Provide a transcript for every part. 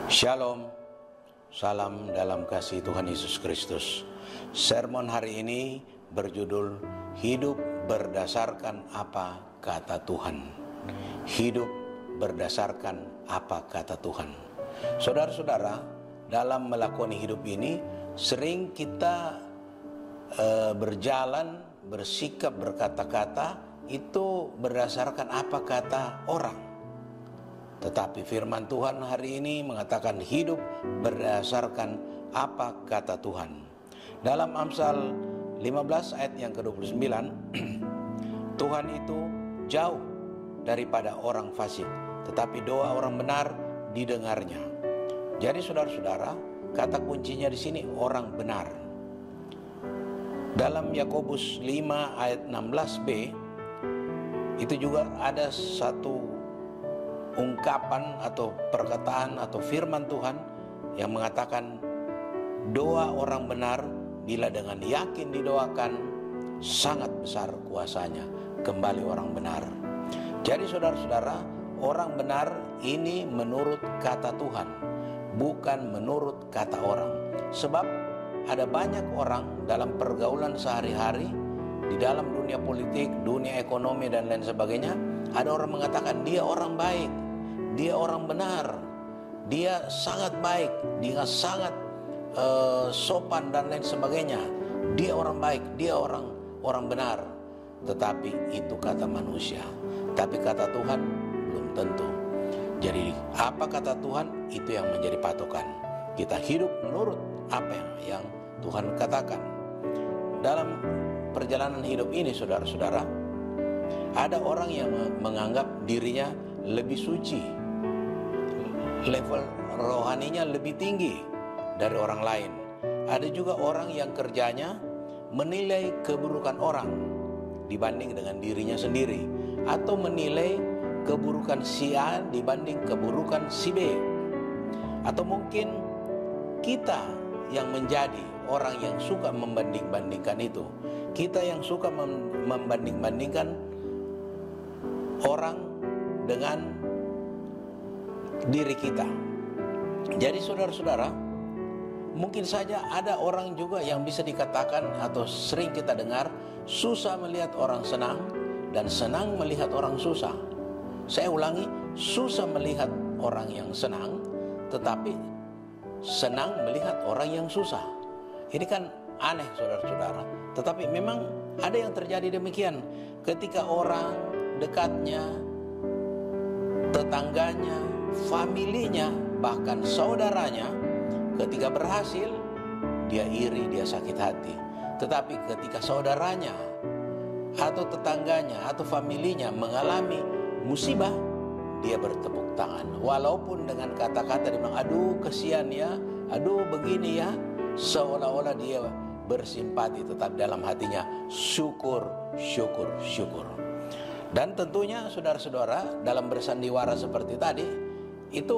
Shalom, salam dalam kasih Tuhan Yesus Kristus. Sermon hari ini berjudul Hidup berdasarkan apa kata Tuhan. Hidup berdasarkan apa kata Tuhan. Saudara-saudara, dalam melakoni hidup ini sering kita berjalan, bersikap, berkata-kata itu berdasarkan apa kata orang. Tetapi firman Tuhan hari ini mengatakan hidup berdasarkan apa kata Tuhan. Dalam Amsal 15 ayat yang ke-29, Tuhan itu jauh daripada orang fasik, tetapi doa orang benar didengarnya. Jadi saudara-saudara, kata kuncinya di sini orang benar. Dalam Yakobus 5 ayat 16b, itu juga ada satu ungkapan atau perkataan atau firman Tuhan yang mengatakan doa orang benar bila dengan yakin didoakan sangat besar kuasanya kembali orang benar. Jadi saudara-saudara, orang benar ini menurut kata Tuhan, bukan menurut kata orang. Sebab ada banyak orang dalam pergaulan sehari-hari, di dalam dunia politik, dunia ekonomi dan lain sebagainya, ada orang mengatakan dia orang baik, dia orang benar, dia sangat baik, dia sangat sopan dan lain sebagainya. Dia orang baik, dia orang benar. Tetapi itu kata manusia. Tapi kata Tuhan belum tentu. Jadi apa kata Tuhan itu yang menjadi patokan. Kita hidup menurut apa yang Tuhan katakan. Dalam perjalanan hidup ini saudara-saudara, ada orang yang menganggap dirinya lebih suci, level rohaninya lebih tinggi dari orang lain. Ada juga orang yang kerjanya menilai keburukan orang dibanding dengan dirinya sendiri, atau menilai keburukan si A dibanding keburukan si B. Atau mungkin kita yang menjadi orang yang suka membanding-bandingkan itu. Kita yang suka membanding-bandingkan orang dengan diri kita. Jadi saudara-saudara, mungkin saja ada orang juga yang bisa dikatakan atau sering kita dengar, susah melihat orang senang dan senang melihat orang susah. Saya ulangi, susah melihat orang yang senang, tetapi senang melihat orang yang susah. Ini kan aneh saudara-saudara. Tetapi memang ada yang terjadi demikian. Ketika orang dekatnya, tetangganya, familinya, bahkan saudaranya, ketika berhasil, dia iri, dia sakit hati. Tetapi ketika saudaranya atau tetangganya atau familinya mengalami musibah, dia bertepuk tangan. Walaupun dengan kata-kata dia bilang, aduh kesian ya, aduh begini ya, seolah-olah dia bersimpati, tetapi dalam hatinya syukur, syukur, syukur. Dan tentunya saudara-saudara, dalam bersandiwara seperti tadi, itu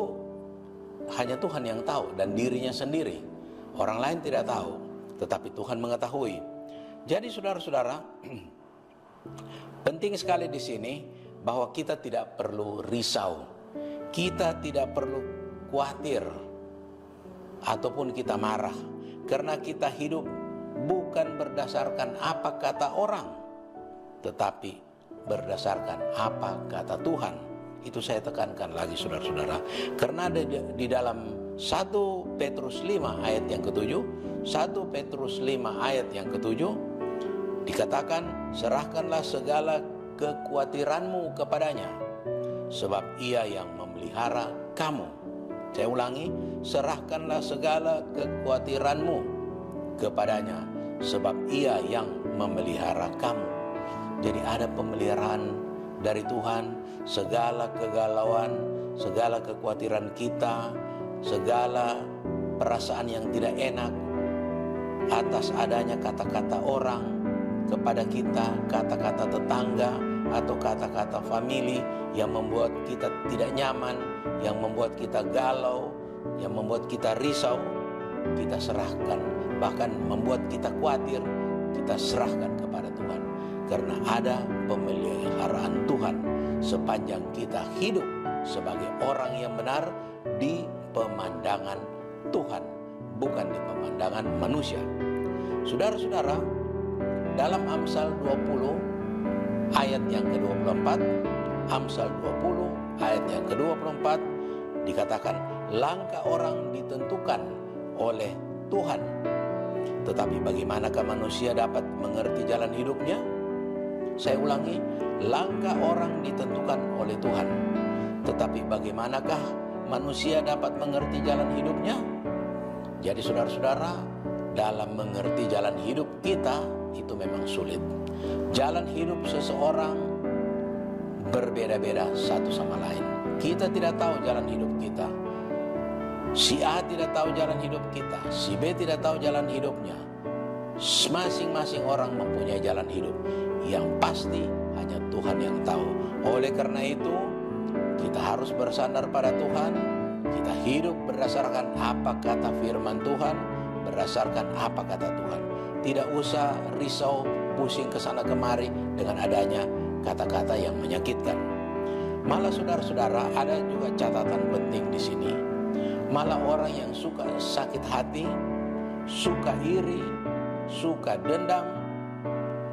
hanya Tuhan yang tahu dan dirinya sendiri. Orang lain tidak tahu, tetapi Tuhan mengetahui. Jadi saudara-saudara, penting sekali di sini bahwa kita tidak perlu risau. Kita tidak perlu khawatir ataupun kita marah, karena kita hidup bukan berdasarkan apa kata orang, tetapi berdasarkan apa kata Tuhan. Itu saya tekankan lagi saudara-saudara, karena ada di dalam 1 Petrus 5 ayat yang ke-7, 1 Petrus 5 ayat yang ke-7 dikatakan, serahkanlah segala kekhawatiranmu kepadanya, sebab ia yang memelihara kamu. Saya ulangi, serahkanlah segala kekhawatiranmu kepadanya, sebab ia yang memelihara kamu. Jadi ada pemeliharaan dari Tuhan. Segala kegalauan, segala kekhawatiran kita, segala perasaan yang tidak enak atas adanya kata-kata orang kepada kita, kata-kata tetangga atau kata-kata famili yang membuat kita tidak nyaman, yang membuat kita galau, yang membuat kita risau, kita serahkan. Bahkan membuat kita khawatir, kita serahkan kepada Tuhan. Karena ada pemeliharaan Tuhan sepanjang kita hidup sebagai orang yang benar di pemandangan Tuhan, bukan di pemandangan manusia. Saudara-saudara, dalam Amsal 20 ayat yang ke-24, Amsal 20 ayat yang ke-24 dikatakan, langkah orang ditentukan oleh Tuhan, tetapi bagaimanakah manusia dapat mengerti jalan hidupnya? Saya ulangi, langkah orang ditentukan oleh Tuhan, tetapi bagaimanakah manusia dapat mengerti jalan hidupnya? Jadi saudara-saudara, dalam mengerti jalan hidup kita itu memang sulit. Jalan hidup seseorang berbeda-beda satu sama lain. Kita tidak tahu jalan hidup kita. Si A tidak tahu jalan hidup kita, si B tidak tahu jalan hidupnya. Masing-masing orang mempunyai jalan hidup. Yang pasti hanya Tuhan yang tahu. Oleh karena itu, kita harus bersandar pada Tuhan. Kita hidup berdasarkan apa kata firman Tuhan, berdasarkan apa kata Tuhan. Tidak usah risau, pusing ke sana kemari dengan adanya kata-kata yang menyakitkan. Malah saudara-saudara, ada juga catatan penting di sini. Malah orang yang suka sakit hati, suka iri, suka dendam,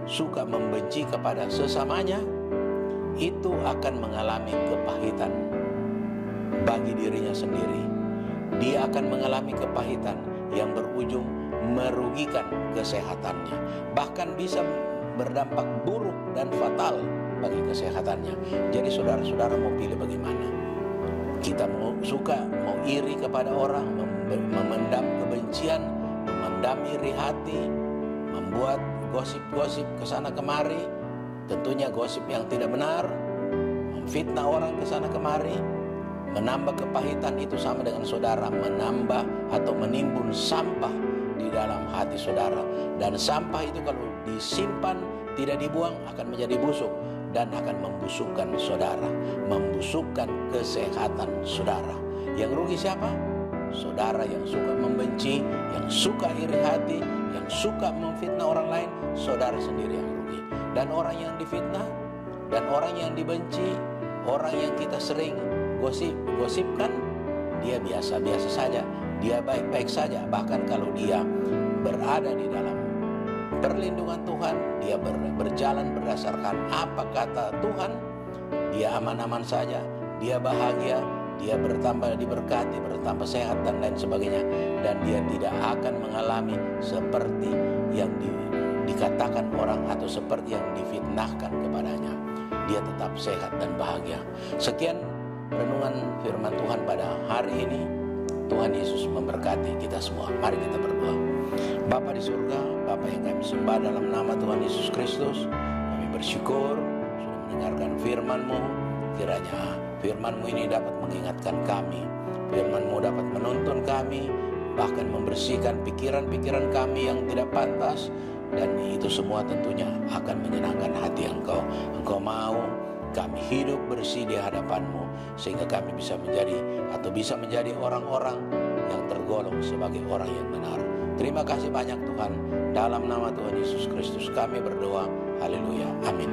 suka membenci kepada sesamanya, itu akan mengalami kepahitan bagi dirinya sendiri. Dia akan mengalami kepahitan yang berujung merugikan kesehatannya, bahkan bisa berdampak buruk dan fatal bagi kesehatannya. Jadi saudara-saudara mau pilih bagaimana? Kita mau iri kepada orang, memendam kebencian, memendam iri hati, membuat gosip-gosip ke sana kemari, tentunya gosip yang tidak benar, memfitnah orang ke sana kemari, menambah kepahitan. Itu sama dengan saudara menambah atau menimbun sampah di dalam hati saudara. Dan sampah itu kalau disimpan, tidak dibuang, akan menjadi busuk dan akan membusukkan saudara, membusukkan kesehatan saudara. Yang rugi siapa? Saudara yang suka membenci, yang suka iri hati, yang suka memfitnah orang lain, saudara sendiri yang rugi. Dan orang yang difitnah, dan orang yang dibenci, orang yang kita sering gosipkan, dia biasa-biasa saja, dia baik-baik saja. Bahkan kalau dia berada di dalam perlindungan Tuhan, dia berjalan berdasarkan apa kata Tuhan, dia aman-aman saja, dia bahagia, dia bertambah diberkati, bertambah sehat dan lain sebagainya. Dan dia tidak akan mengalami seperti yang dikatakan orang atau seperti yang difitnahkan kepadanya. Dia tetap sehat dan bahagia. Sekian renungan firman Tuhan pada hari ini. Tuhan Yesus memberkati kita semua. Mari kita berdoa. Bapa di surga, Bapa yang kami sembah dalam nama Tuhan Yesus Kristus, kami bersyukur sudah mendengarkan firman-Mu. Kiranya firman-Mu ini dapat mengingatkan kami, firman-Mu dapat menuntun kami, bahkan membersihkan pikiran-pikiran kami yang tidak pantas. Dan itu semua tentunya akan menyenangkan hati Engkau. Engkau mau kami hidup bersih di hadapan-Mu, sehingga kami bisa menjadi orang-orang yang tergolong sebagai orang yang benar. Terima kasih banyak Tuhan. Dalam nama Tuhan Yesus Kristus kami berdoa. Haleluya. Amin.